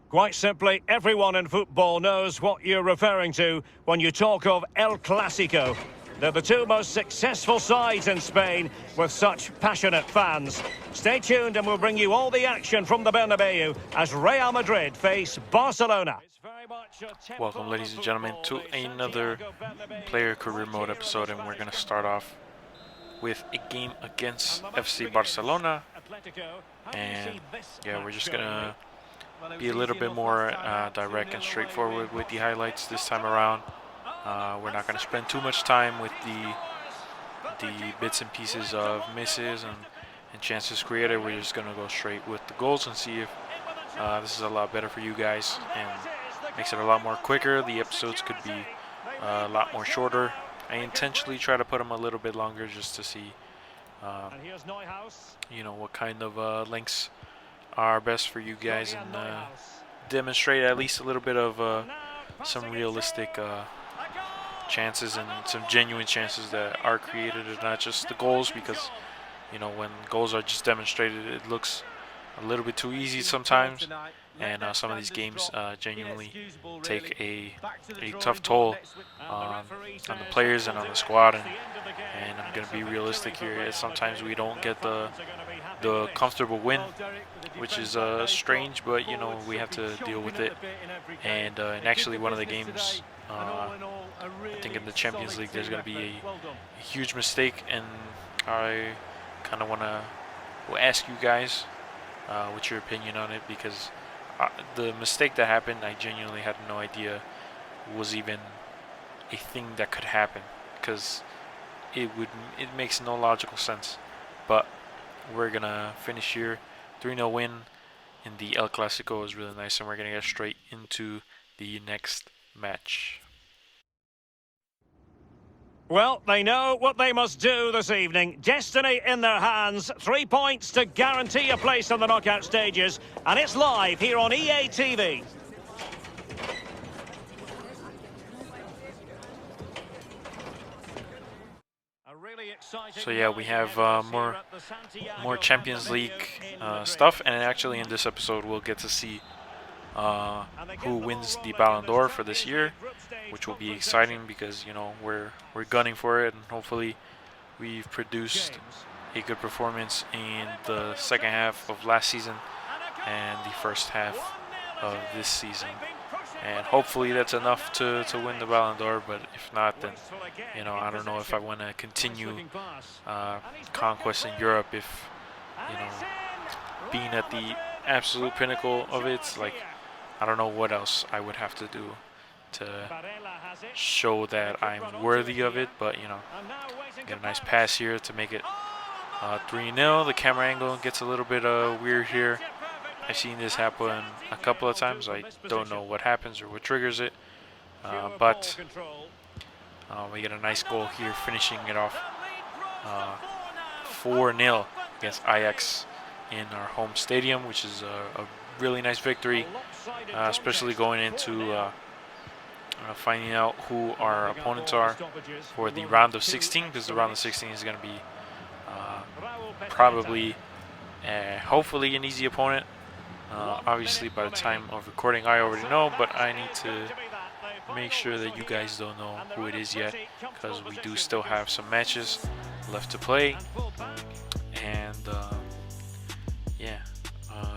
Quite simply, everyone in football knows what you're referring to when you talk of El Clasico. They're the two most successful sides in Spain with such passionate fans. Stay tuned and we'll bring you all the action from the Bernabeu as Real Madrid face Barcelona. Welcome, ladies and gentlemen, to another player career mode episode, and we're going to start off with a game against FC Barcelona. And yeah, we're just going to be a little bit more direct and straightforward with the highlights this time around. We're not going to spend too much time with the bits and pieces of misses and chances created. We're just going to go straight with the goals and see if this is a lot better for you guys and makes it a lot more quicker. The episodes could be a lot more shorter. I intentionally try to put them a little bit longer just to see what kind of lengths are best for you guys and demonstrate at least a little bit of some realistic chances and some genuine chances that are created and not just the goals, because when goals are just demonstrated, it looks a little bit too easy sometimes, and some of these games genuinely take a tough toll on the players and on the squad, and I'm going to be realistic here. Sometimes we don't get the comfortable win, which is strange, but we have to deal with it. And actually, one of the games, I think in the Champions League, there's going to be a huge mistake, and I kind of want to ask you guys what's your opinion on it, because the mistake that happened, I genuinely had no idea was even a thing that could happen, because it makes no logical sense. But we're gonna finish here 3-0 win in the El Clasico is really nice, and we're gonna get straight into the next match. Well, they know what they must do this evening. Destiny in their hands. 3 points to guarantee a place in the knockout stages. And it's live here on EA TV. So yeah, we have more Champions League stuff, and actually in this episode we'll get to see who wins the Ballon d'Or for this year, which will be exciting because we're gunning for it, and hopefully we've produced a good performance in the second half of last season and the first half of this season, and hopefully that's enough to win the Ballon d'Or. But if not, then I don't know if I want to continue conquest in Europe if being at the absolute pinnacle of it's like, I don't know what else I would have to do to show that I'm worthy of it, but get a nice pass here to make it 3-0. The camera angle gets a little bit weird here. I've seen this happen a couple of times. I don't know what happens or what triggers it, but we get a nice goal here, finishing it off 4-0 against Ajax in our home stadium, which is a really nice victory, especially going into finding out who our opponents are for the round of 16, because the round of 16 is going to be probably, hopefully, an easy opponent. Obviously, by the time of recording, I already know, but I need to make sure that you guys don't know who it is yet, because we do still have some matches left to play. And yeah,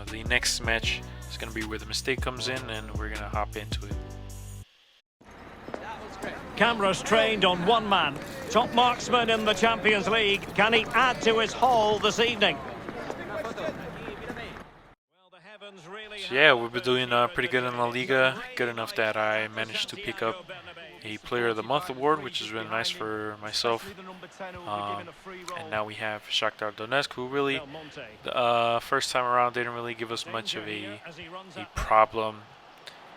the next match is going to be where the mistake comes in, and we're going to hop into it. Cameras trained on one man. Top marksman in the Champions League. Can he add to his haul this evening? So yeah, we've been doing pretty good in La Liga. Good enough that I managed to pick up a Player of the Month award, which is really nice for myself. And now we have Shakhtar Donetsk, who really, the first time around, didn't really give us much of a problem.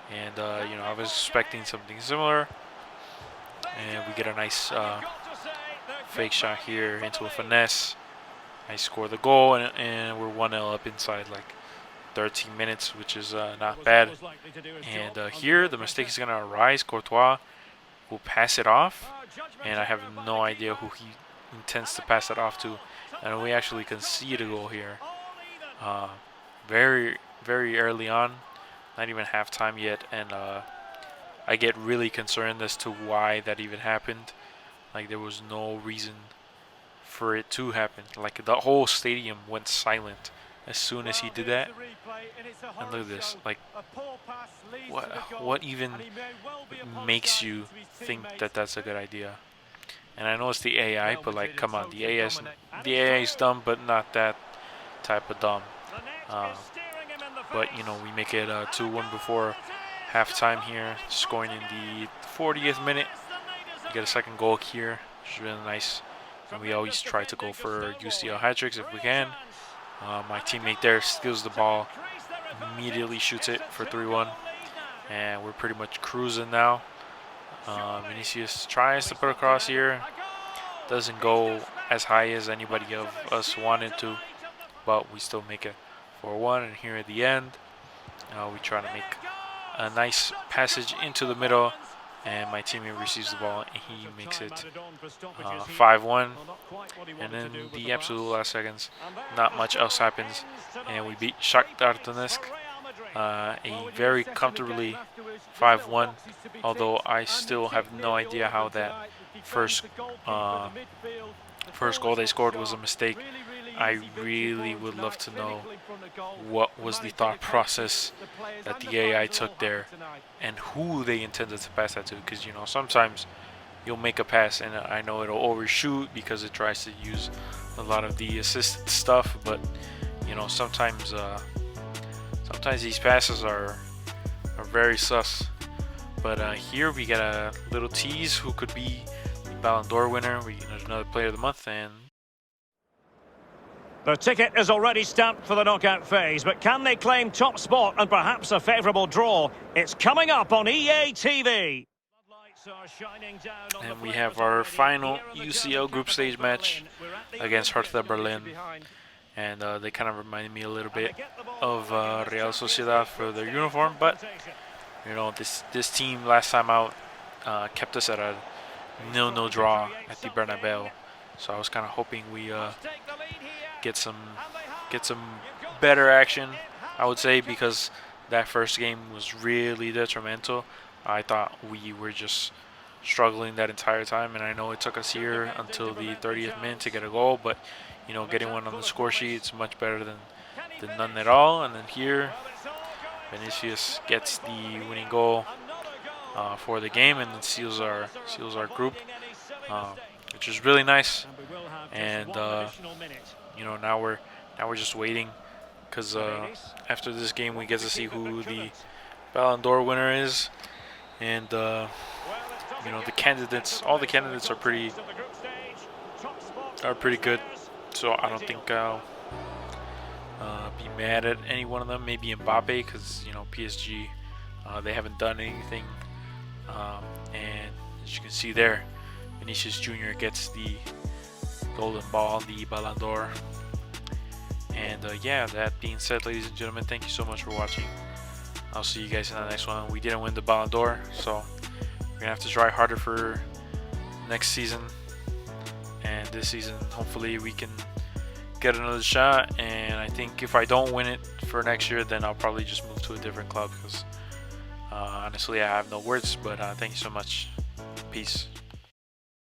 And I was expecting something similar. And we get a nice fake shot here into a finesse. I score the goal, and we're 1-0 up inside like 13 minutes, which is not bad. And here the mistake is going to arise. Courtois will pass it off, and I have no idea who he intends to pass it off to. And we actually concede a goal here very, very early on. not even halftime yet, and I get really concerned as to why that even happened. Like, there was no reason for it to happen. Like, the whole stadium went silent as soon as he did that. And look at this. Like, what even makes you think that that's a good idea? And I know it's the AI, but like, come on, the AI is dumb, but not that type of dumb. But you know, we make it 2-1 before halftime here, scoring in the 40th minute. We get a second goal here, which is really nice. And we always try to go for UCL hat tricks if we can. My teammate there steals the ball, immediately shoots it for 3-1, and we're pretty much cruising now. Vinicius tries to put across here, doesn't go as high as anybody of us wanted to, but we still make it 4-1. And here at the end, we try to make a nice passage into the middle, and my teammate receives the ball and he makes it 5-1. And then the absolute last seconds, not much else happens, and we beat Shakhtar Donetsk a very comfortably 5-1, although I still have no idea how that first goal they scored was a mistake. I really would love to know what was the thought process that the AI took there and who they intended to pass that to, because you know, sometimes you'll make a pass and I know it'll overshoot because it tries to use a lot of the assisted stuff, but you know, sometimes these passes are very sus. But here we get a little tease who could be the Ballon d'Or winner. We get another player of the month, and the ticket is already stamped for the knockout phase, but can they claim top spot and perhaps a favourable draw? It's coming up on EA TV. And we have our final UCL group stage match against Hertha Berlin. And they kind of remind me a little bit of Real Sociedad for their uniform, but you know, this team last time out kept us at a 0-0 draw at the Bernabeu. So I was kind of hoping we get some better action, I would say, because that first game was really detrimental. I thought we were just struggling that entire time, and I know it took us here until the 30th minute to get a goal, but you know, getting one on the score sheet, it's much better than none at all. And then here, Vinicius gets the winning goal for the game, and then seals our group, which is really nice. And you know, now we're just waiting, because after this game we get to see who the Ballon d'Or winner is, and you know, all the candidates are pretty good. So I don't think I'll be mad at any one of them. Maybe Mbappe, because you know, PSG, they haven't done anything. And as you can see there, Vinicius Jr. gets the golden ball, the Ballon d'Or. And yeah, that being said, ladies and gentlemen, thank you so much for watching. I'll see you guys in the next one. We didn't win the Ballon d'Or, so we're gonna have to try harder for next season. And this season, hopefully we can get another shot. And I think if I don't win it for next year, then I'll probably just move to a different club, because honestly I have no words. But thank you so much. Peace.